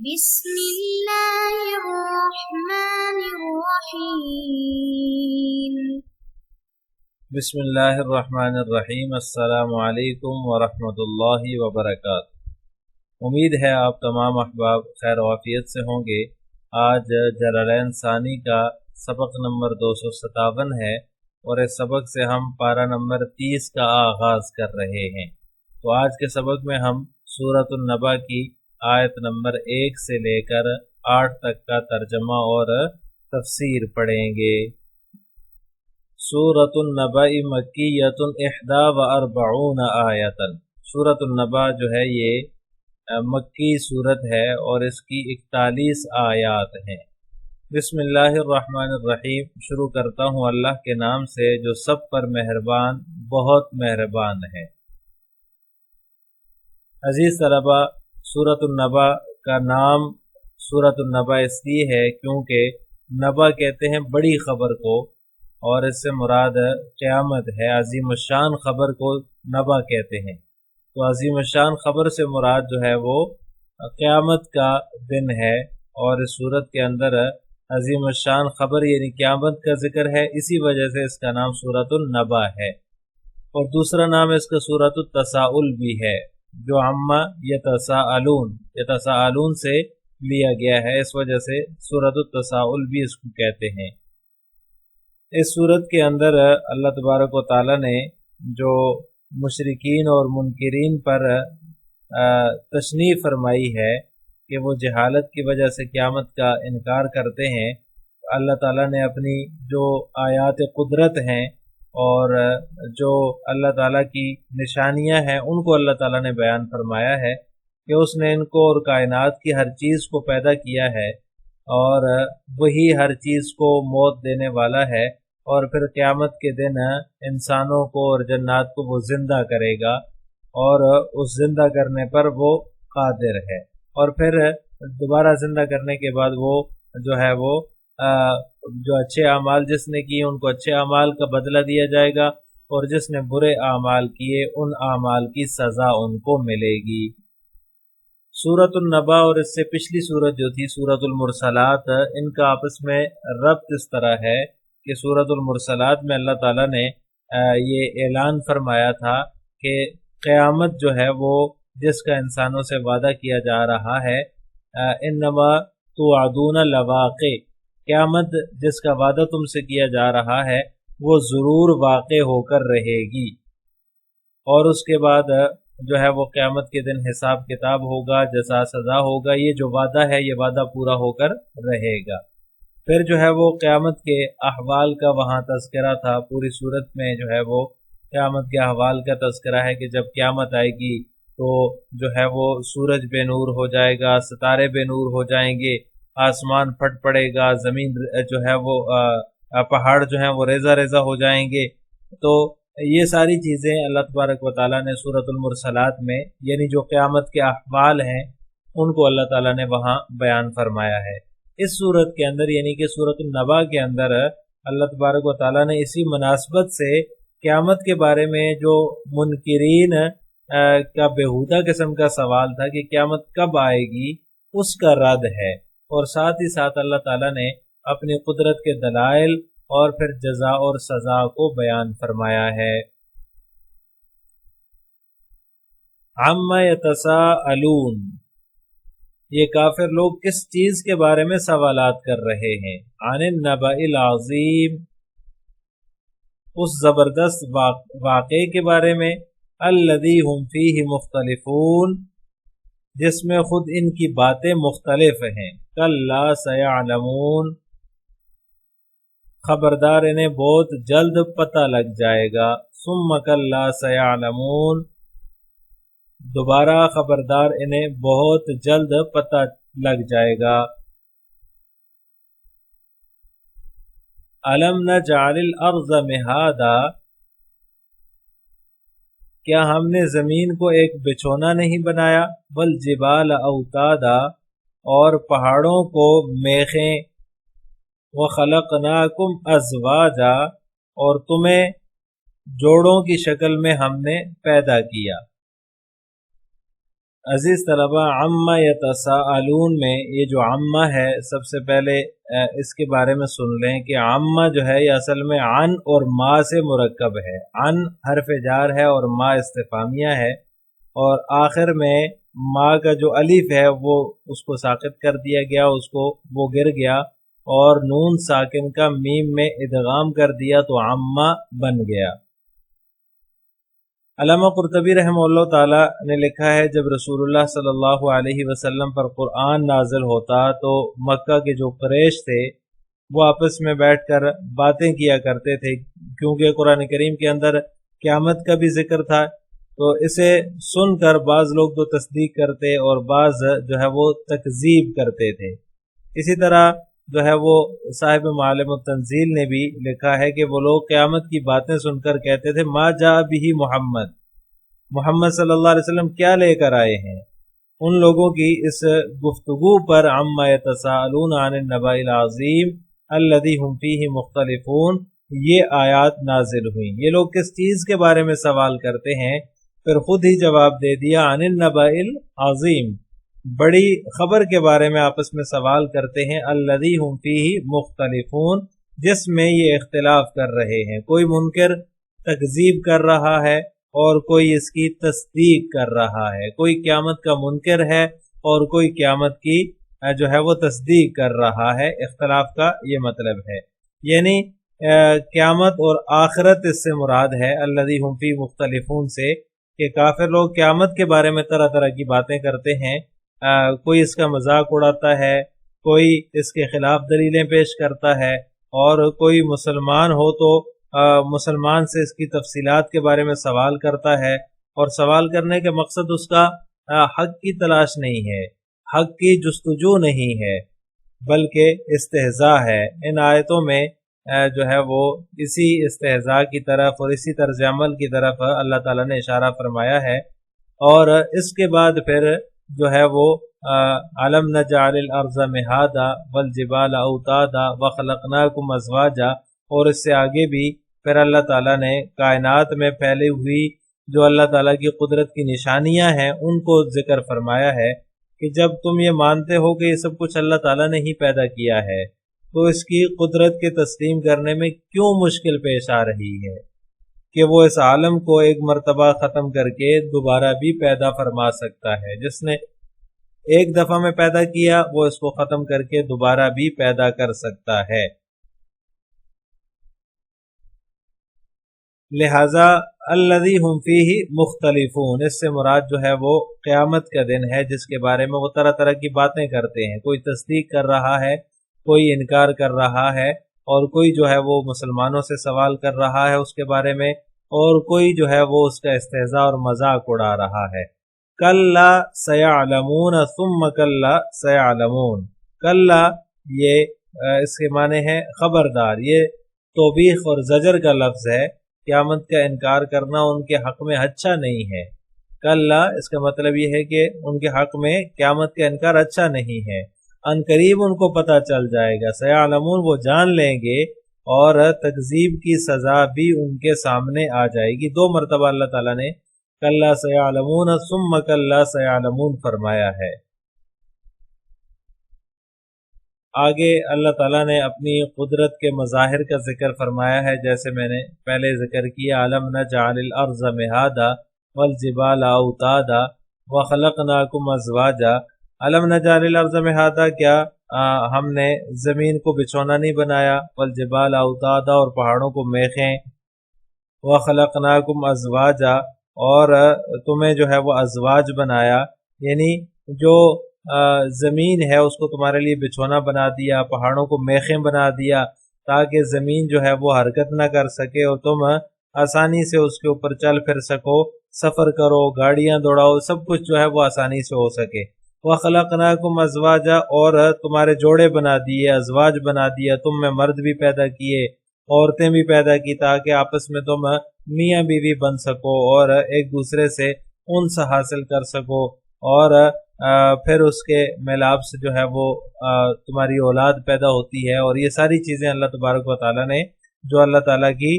بسم اللہ الرحمن الرحیم۔ بسم اللہ الرحمن الرحیم۔ السلام علیکم ورحمۃ اللہ وبرکاتہ۔ امید ہے آپ تمام احباب خیر و عافیت سے ہوں گے۔ آج جلالین ثانی کا سبق نمبر 257 ہے اور اس سبق سے ہم پارہ نمبر 30 کا آغاز کر رہے ہیں۔ تو آج کے سبق میں ہم سورۃ النبا کی آیت نمبر 1 سے لے کر 8 تک کا ترجمہ اور تفسیر پڑھیں گے۔ سورۃ النبا مکیۃ 41 آیۃ۔ سورۃ النبا جو ہے یہ مکی سورت ہے اور اس کی 41 آیات ہیں۔ بسم اللہ الرحمن الرحیم۔ شروع کرتا ہوں اللہ کے نام سے جو سب پر مہربان بہت مہربان ہے۔ عزیز طلبہ، سورۃ النبا کا نام سورۃ النبا اس لیے ہے کیونکہ نبا کہتے ہیں بڑی خبر کو، اور اس سے مراد قیامت ہے۔ عظیم الشان خبر کو نبا کہتے ہیں، تو عظیم الشان خبر سے مراد جو ہے وہ قیامت کا دن ہے، اور اس سورت کے اندر عظیم الشان خبر یعنی قیامت کا ذکر ہے، اسی وجہ سے اس کا نام سورۃ النبا ہے۔ اور دوسرا نام اس کا سورۃ التساؤل بھی ہے، جو عما یتساءلون سے لیا گیا ہے، اس وجہ سے سورۃ التساؤل بھی اس کو کہتے ہیں۔ اس سورت کے اندر اللہ تبارک و تعالی نے جو مشرکین اور منکرین پر تشنیع فرمائی ہے کہ وہ جہالت کی وجہ سے قیامت کا انکار کرتے ہیں، اللہ تعالیٰ نے اپنی جو آیات قدرت ہیں اور جو اللہ تعالیٰ کی نشانیاں ہیں ان کو اللہ تعالیٰ نے بیان فرمایا ہے کہ اس نے ان کو اور کائنات کی ہر چیز کو پیدا کیا ہے، اور وہی ہر چیز کو موت دینے والا ہے، اور پھر قیامت کے دن انسانوں کو اور جنات کو وہ زندہ کرے گا، اور اس زندہ کرنے پر وہ قادر ہے، اور پھر دوبارہ زندہ کرنے کے بعد وہ جو ہے وہ جو اچھے اعمال جس نے کیے ان کو اچھے اعمال کا بدلہ دیا جائے گا، اور جس نے برے اعمال کیے ان اعمال کی سزا ان کو ملے گی۔ سورۃ النبا اور اس سے پچھلی سورت جو تھی سورۃ المرسلات، ان کا آپس میں ربط اس طرح ہے کہ سورۃ المرسلات میں اللہ تعالیٰ نے یہ اعلان فرمایا تھا کہ قیامت جو ہے وہ جس کا انسانوں سے وعدہ کیا جا رہا ہے، انما توعدون لواقع، قیامت جس کا وعدہ تم سے کیا جا رہا ہے وہ ضرور واقع ہو کر رہے گی، اور اس کے بعد جو ہے وہ قیامت کے دن حساب کتاب ہوگا، جزا سزا ہوگا۔ یہ جو وعدہ ہے یہ وعدہ پورا ہو کر رہے گا۔ پھر جو ہے وہ قیامت کے احوال کا وہاں تذکرہ تھا، پوری صورت میں جو ہے وہ قیامت کے احوال کا تذکرہ ہے کہ جب قیامت آئے گی تو جو ہے وہ سورج بے نور ہو جائے گا، ستارے بے نور ہو جائیں گے، آسمان پھٹ پڑے گا، زمین جو ہے وہ پہاڑ جو ہیں وہ ریزہ ریزہ ہو جائیں گے۔ تو یہ ساری چیزیں اللہ تبارک و تعالیٰ نے سورۃ المرسلات میں یعنی جو قیامت کے احوال ہیں ان کو اللہ تعالیٰ نے وہاں بیان فرمایا ہے۔ اس صورت کے اندر یعنی کہ سورۃ النبا کے اندر اللہ تبارک و تعالیٰ نے اسی مناسبت سے قیامت کے بارے میں جو منکرین کا بیہودہ قسم کا سوال تھا کہ قیامت کب آئے گی اس کا رد ہے، اور ساتھ ہی ساتھ اللہ تعالیٰ نے اپنی قدرت کے دلائل اور پھر جزا اور سزا کو بیان فرمایا ہے۔ عما یتساءلون، یہ کافر لوگ کس چیز کے بارے میں سوالات کر رہے ہیں؟ عن النبأ العظیم، اس زبردست واقعے کے بارے میں، الذی ہم فیہ مختلفون، جس میں خود ان کی باتیں مختلف ہیں، کلا سیعلمون، خبردار انہیں بہت جلد پتہ لگ جائے گا، ثم کلا سیعلمون، دوبارہ خبردار انہیں بہت جلد پتہ لگ جائے گا۔ الم نجعل الارض مہادا، کیا ہم نے زمین کو ایک بچھونا نہیں بنایا، والجبال اوتادا، اور پہاڑوں کو میخیں، وخلقناکم ازواجا، اور تمہیں جوڑوں کی شکل میں ہم نے پیدا کیا۔ عزیز طلبہ، عما یتساءلون میں یہ جو عما ہے، سب سے پہلے اس کے بارے میں سن لیں کہ عما جو ہے یہ اصل میں عن اور ما سے مرکب ہے۔ عن حرف جار ہے اور ما استفہامیہ ہے، اور آخر میں ما کا جو الف ہے وہ اس کو ساقط کر دیا گیا، اس کو وہ گر گیا، اور نون ساکن کا میم میں ادغام کر دیا تو عما بن گیا۔ علامہ قرطبی رحمہ اللہ تعالی نے لکھا ہے، جب رسول اللہ صلی اللہ علیہ وسلم پر قرآن نازل ہوتا تو مکہ کے جو قریش تھے وہ آپس میں بیٹھ کر باتیں کیا کرتے تھے، کیونکہ قرآن کریم کے اندر قیامت کا بھی ذکر تھا، تو اسے سن کر بعض لوگ تو تصدیق کرتے اور بعض جو ہے وہ تکذیب کرتے تھے۔ اسی طرح جو ہے وہ صاحب معالم التنزیل نے بھی لکھا ہے کہ وہ لوگ قیامت کی باتیں سن کر کہتے تھے ما جاء بہ محمد، محمد صلی اللہ علیہ وسلم کیا لے کر آئے ہیں۔ ان لوگوں کی اس گفتگو پر عما یتساءلون عن النبأ العظیم الذی ہم فیہ مختلفون یہ آیات نازل ہوئیں۔ یہ لوگ کس چیز کے بارے میں سوال کرتے ہیں؟ پھر خود ہی جواب دے دیا، عن النبأ العظیم، بڑی خبر کے بارے میں آپس میں سوال کرتے ہیں، الذی ہم فیہ مختلفون، جس میں یہ اختلاف کر رہے ہیں۔ کوئی منکر تکذیب کر رہا ہے اور کوئی اس کی تصدیق کر رہا ہے، کوئی قیامت کا منکر ہے اور کوئی قیامت کی جو ہے وہ تصدیق کر رہا ہے۔ اختلاف کا یہ مطلب ہے، یعنی قیامت اور آخرت اس سے مراد ہے الذی ہم فیہ مختلفون سے، کہ کافر لوگ قیامت کے بارے میں طرح طرح کی باتیں کرتے ہیں، کوئی اس کا مذاق اڑاتا ہے، کوئی اس کے خلاف دلیلیں پیش کرتا ہے، اور کوئی مسلمان ہو تو مسلمان سے اس کی تفصیلات کے بارے میں سوال کرتا ہے، اور سوال کرنے کے مقصد اس کا حق کی تلاش نہیں ہے، حق کی جستجو نہیں ہے، بلکہ استہزاء ہے۔ ان آیتوں میں جو ہے وہ اسی استہزاء کی طرف اور اسی طرز عمل کی طرف اللہ تعالیٰ نے اشارہ فرمایا ہے۔ اور اس کے بعد پھر جو ہے وہ علم نجعل الارض مہادا والجبال اوتادا وخلقناکم ازواجا، اور اس سے آگے بھی پھر اللہ تعالیٰ نے کائنات میں پھیلی ہوئی جو اللہ تعالیٰ کی قدرت کی نشانیاں ہیں ان کو ذکر فرمایا ہے، کہ جب تم یہ مانتے ہو کہ یہ سب کچھ اللہ تعالیٰ نے ہی پیدا کیا ہے، تو اس کی قدرت کے تسلیم کرنے میں کیوں مشکل پیش آ رہی ہے کہ وہ اس عالم کو ایک مرتبہ ختم کر کے دوبارہ بھی پیدا فرما سکتا ہے۔ جس نے ایک دفعہ میں پیدا کیا وہ اس کو ختم کر کے دوبارہ بھی پیدا کر سکتا ہے۔ لہذا الذی ہم فیہ مختلفون، اس سے مراد جو ہے وہ قیامت کا دن ہے، جس کے بارے میں وہ طرح طرح کی باتیں کرتے ہیں، کوئی تصدیق کر رہا ہے، کوئی انکار کر رہا ہے، اور کوئی جو ہے وہ مسلمانوں سے سوال کر رہا ہے اس کے بارے میں، اور کوئی جو ہے وہ اس کا استہزاء اور مذاق اڑا رہا ہے۔ کلا سیعلمون ثم کلا سیعلمون، کلا یہ اس کے معنی ہے خبردار، یہ توبیخ اور زجر کا لفظ ہے، قیامت کا انکار کرنا ان کے حق میں اچھا نہیں ہے۔ کلا اس کا مطلب یہ ہے کہ ان کے حق میں قیامت کا انکار اچھا نہیں ہے، ان قریب ان کو پتہ چل جائے گا، سیعلمون وہ جان لیں گے، اور تکذیب کی سزا بھی ان کے سامنے آ جائے گی۔ دو مرتبہ اللہ تعالیٰ نے کلا سیعلمون ثم کلا سیعلمون فرمایا ہے۔ آگے اللہ تعالیٰ نے اپنی قدرت کے مظاہر کا ذکر فرمایا ہے، جیسے میں نے پہلے ذکر کیا، علم نجعل الارض مہادا والجبال اوتادا وخلقناکم ازواجا۔ علم نجعل الارض مہادا، کیا ہم نے زمین کو بچھونا نہیں بنایا، والجبال اوتادا اور پہاڑوں کو میخیں، وخلقناکم ازواجا اور تمہیں جو ہے وہ ازواج بنایا، یعنی جو زمین ہے اس کو تمہارے لیے بچھونا بنا دیا، پہاڑوں کو میخیں بنا دیا، تاکہ زمین جو ہے وہ حرکت نہ کر سکے اور تم آسانی سے اس کے اوپر چل پھر سکو، سفر کرو، گاڑیاں دوڑاؤ، سب کچھ جو ہے وہ آسانی سے ہو سکے۔ وَخَلَقْنَاكُمْ أَزْوَاجًا، اور تمہارے جوڑے بنا دیے، ازواج بنا دیا، تم میں مرد بھی پیدا کیے، عورتیں بھی پیدا کی، تاکہ آپس میں تم میاں بیوی بن سکو اور ایک دوسرے سے انس حاصل کر سکو، اور پھر اس کے میلاب سے جو ہے وہ تمہاری اولاد پیدا ہوتی ہے۔ اور یہ ساری چیزیں اللہ تبارک و تعالیٰ نے، جو اللہ تعالیٰ کی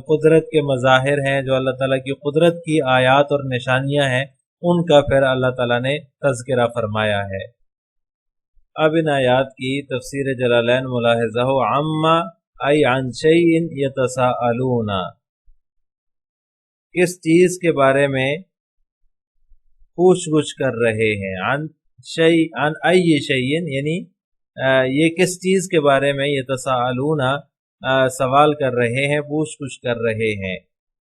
قدرت کے مظاہر ہیں، جو اللہ تعالیٰ کی قدرت کی آیات اور نشانیاں ہیں، ان کا پھر اللہ تعالیٰ نے تذکرہ فرمایا ہے۔ اب ان آیات کی تفسیر جلالین ملاحظہ ہو، عما ای عن شیء یتساءلون، کس چیز کے بارے میں پوچھ گچھ کر رہے ہیں، عن ای شیء یعنی یہ کس چیز کے بارے میں یتساءلون سوال کر رہے ہیں، پوچھ گچھ کر رہے ہیں۔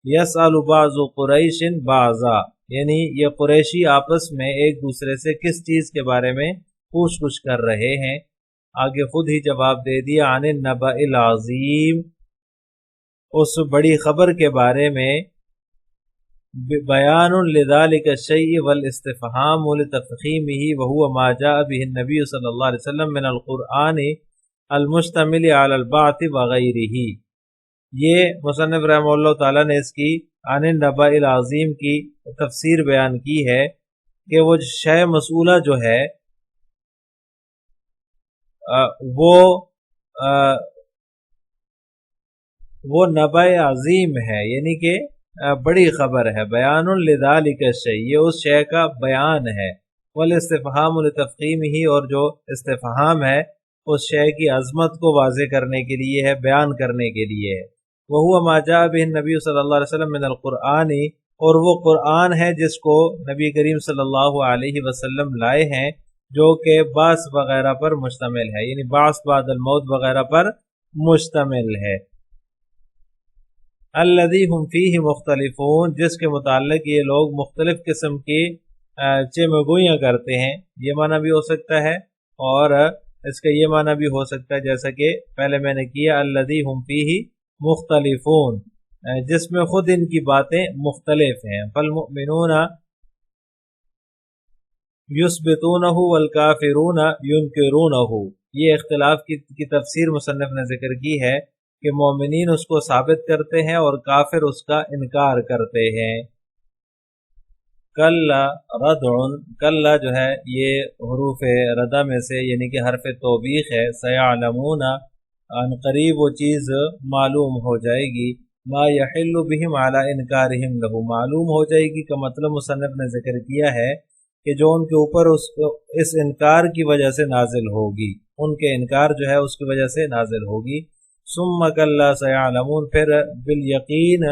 یسأل بعض قریش بعضا، یعنی یہ قریشی آپس میں ایک دوسرے سے کس چیز کے بارے میں پوچھ گچھ کر رہے ہیں۔ آگے خود ہی جواب دے دیا، عن النبأ العظیم، اس بڑی خبر کے بارے میں، بیان لذلك الشیء والاستفہام لتفخیمہ وہو ما جاء به النبی صلی اللہ علیہ وسلم من القرآن المشتمل علی البعث وغیرہ۔ یہ مصنف رحمہ اللہ تعالیٰ نے اس کی عن النبأ العظیم کی تفسیر بیان کی ہے کہ وہ شے مسئولہ جو ہے وہ نبأ عظیم ہے، یعنی کہ بڑی خبر ہے۔ بیان لذالک الشیء، یہ اس شے کا بیان ہے۔ والاستفہام لتفخیمہ، اور جو استفہام ہے اس شے کی عظمت کو واضح کرنے کے لیے ہے، بیان کرنے کے لیے ہے۔ وہو ما جاء به النبی صلی اللہ علیہ وسلم من القرآن، اور وہ قرآن ہے جس کو نبی کریم صلی اللہ علیہ وسلم لائے ہیں، جو کہ بعث وغیرہ پر مشتمل ہے، یعنی بعث بعد الموت وغیرہ پر مشتمل ہے۔ الذی ہم فیہ مختلفون، جس کے متعلق یہ لوگ مختلف قسم کی چمگویاں کرتے ہیں۔ یہ معنی بھی ہو سکتا ہے اور اس کا یہ معنی بھی ہو سکتا ہے جیسا کہ پہلے میں نے کیا، الذی ہم فیہ مختلفون، جس میں خود ان کی باتیں مختلف ہیں۔ فالمؤمنون یثبتونہ والکافرون ینکرونہ، یہ اختلاف کی تفسیر مصنف نے ذکر کی ہے کہ مومنین اس کو ثابت کرتے ہیں اور کافر اس کا انکار کرتے ہیں۔ کلا ردع، کلا جو ہے یہ حروف ردع میں سے یعنی کہ حرف توبیخ ہے۔ سیعلمون، ان قریب وہ چیز معلوم ہو جائے گی، ما یحل بہم علی انکارہم لہ، معلوم ہو جائے گی کا مطلب مصنف نے ذکر کیا ہے کہ جو ان کے اوپر اس انکار کی وجہ سے نازل ہوگی، ان کے انکار جو ہے اس کی وجہ سے نازل ہوگی۔ ثم کلا سیعلمون، پھر بالیقین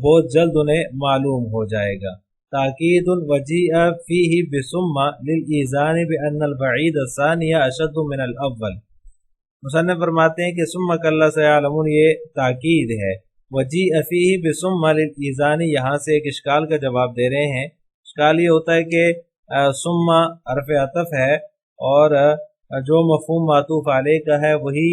بہت جلد انہیں معلوم ہو جائے گا۔ تاکید وجیء فیہ بثم للایذان بان البعید الثانی اشد من الاول۔ مصنف فرماتے ہیں کہ ثم کلا سیعلمون یہ تاکید ہے، وجیء فیہ بثم للایذان، یہاں سے ایک اشکال کا جواب دے رہے ہیں۔ اشکال یہ ہوتا ہے کہ ثم حرف عطف ہے اور جو مفہوم معطوف علیہ کا ہے وہی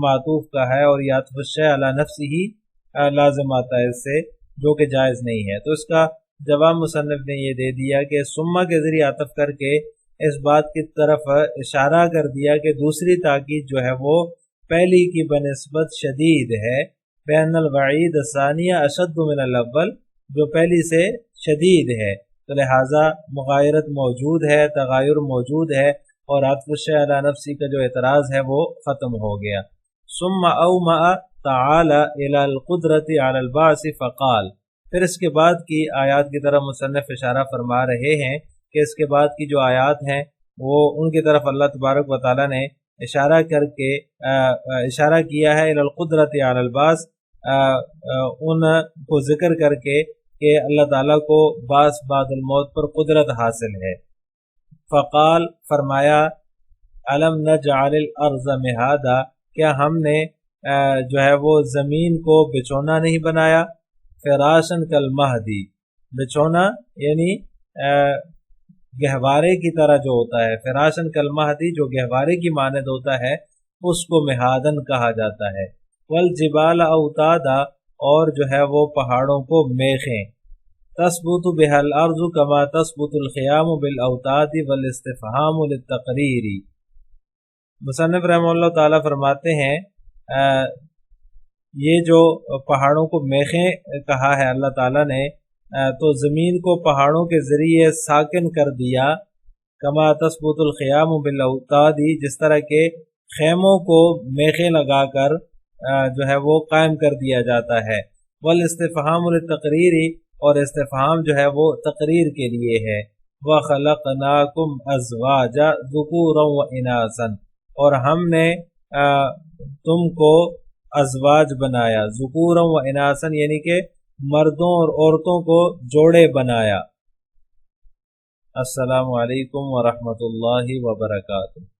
معطوف کا ہے، اور یعطف الشیء علی نفسہ لازم آتا ہے اس سے، جو کہ جائز نہیں ہے۔ تو اس کا جواب مصنف نے یہ دے دیا کہ ثم کے ذریعے عطف کر کے اس بات کی طرف اشارہ کر دیا کہ دوسری تاکید جو ہے وہ پہلی کی بنسبت شدید ہے، بین الوعید الثانیہ اشد من الاول، جو پہلی سے شدید ہے، تو لہٰذا مغایرت موجود ہے، تغایر موجود ہے، اور عطف الشیء علی نفسی کا جو اعتراض ہے وہ ختم ہو گیا۔ ثم اومأ تعالی الی القدرۃ علی البعث فقال، پھر اس کے بعد کی آیات کی طرف مصنف اشارہ فرما رہے ہیں کہ اس کے بعد کی جو آیات ہیں وہ ان کی طرف اللہ تبارک و تعالیٰ نے اشارہ کر کے اشارہ کیا ہے الی القدرۃ علی البعث، ان کو ذکر کر کے کہ اللہ تعالیٰ کو بعث بعد الموت پر قدرت حاصل ہے۔ فقال، فرمایا، الم نجعل الارض مہادا، کیا ہم نے جو ہے وہ زمین کو بچھونا نہیں بنایا، فراشن کالمہدی، بچھونا یعنی گہوارے کی طرح جو ہوتا ہے، فراشن کالمہدی جو گہوارے کی مانند ہوتا ہے اس کو مہادن کہا جاتا ہے۔ والجبال اوتادا، اور جو ہے وہ پہاڑوں کو میخیں، تثبت بها الارض كما تثبت الخيام بالاوتاد والاستفهام للتقریر۔ مصنف رحمہ اللہ تعالیٰ فرماتے ہیں یہ جو پہاڑوں کو میخیں کہا ہے اللہ تعالیٰ نے، تو زمین کو پہاڑوں کے ذریعے ساکن کر دیا، کما تثبت الخیام بالاوتاد، جس طرح کے خیموں کو میخیں لگا کر جو ہے وہ قائم کر دیا جاتا ہے۔ والاستفہام للتقریر، اور استفہام جو ہے وہ تقریر کے لیے ہے۔ وَخَلَقْنَاكُمْ أَزْوَاجًا ذُكُورًا وَإِنَاثًا، اور ہم نے تم کو ازواج بنایا، ذکورا و اناثا یعنی کہ مردوں اور عورتوں کو جوڑے بنایا۔ السلام علیکم ورحمۃ اللہ وبرکاتہ۔